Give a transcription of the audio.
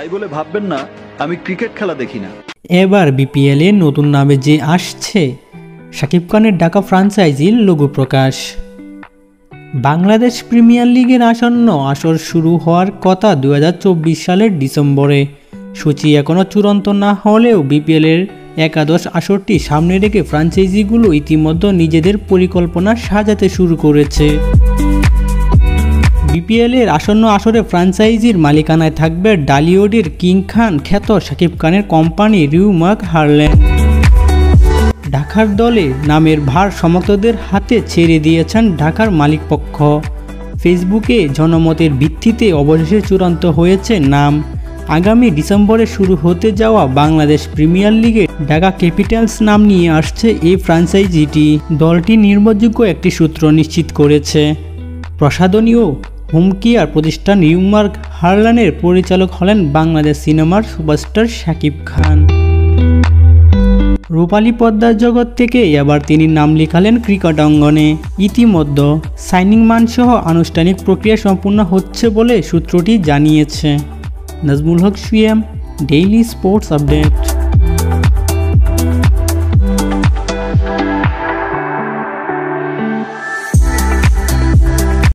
তাই বলে ভাববেন না আমি ক্রিকেট খেলা দেখি না। এবার বিপিএলে নতুন নামে যে আসছে শাকিব খানের ঢাকা ফ্র্যাঞ্চাইজির লোগো প্রকাশ। বাংলাদেশ প্রিমিয়ার লিগের আসন্ন আসর শুরু হওয়ার কথা 2024 সালের ডিসেম্বরে। সূচি এখনও চূড়ান্ত না হলেও বিপিএলের একাদশ আসরটি সামনে রেখে ফ্র্যাঞ্চাইজিগুলো ইতিমধ্যে নিজেদের পরিকল্পনা সাজাতে শুরু করেছে। বিপিএলের আসন্ন আসরে ফ্র্যাঞ্চাইজির মালিকানায় থাকবে ঢালিউডের কিং খান খ্যাত শাকিব খানের কোম্পানি রিউমার্ক হারল্যান্ড। ঢাকার দলে নামের ভার সমর্থকদের হাতে ছেড়ে দিয়েছেন ঢাকার মালিকপক্ষ। ফেসবুকে জনমতের ভিত্তিতে অবশেষে চূড়ান্ত হয়েছে নাম। আগামী ডিসেম্বরে শুরু হতে যাওয়া বাংলাদেশ প্রিমিয়ার লিগে ঢাকা ক্যাপিটালস নাম নিয়ে আসছে এই ফ্র্যাঞ্চাইজিটি। দলটি নির্ভরযোগ্য একটি সূত্র নিশ্চিত করেছে, প্রসাধনী হোম কেয়ার প্রতিষ্ঠান রিউমার্ক হারল্যান্ডের পরিচালক হলেন বাংলাদেশ সিনেমার সুপারস্টার শাকিব খান। রূপালী পর্দার জগৎ থেকে এবার তিনি নাম লিখালেন ক্রিকেট অঙ্গনে। ইতিমধ্যে সাইনিং মানসহ আনুষ্ঠানিক প্রক্রিয়া সম্পূর্ণ হচ্ছে বলে সূত্রটি জানিয়েছে। নাজমুল হক সুয়েম, ডেইলি স্পোর্টস আপডেট।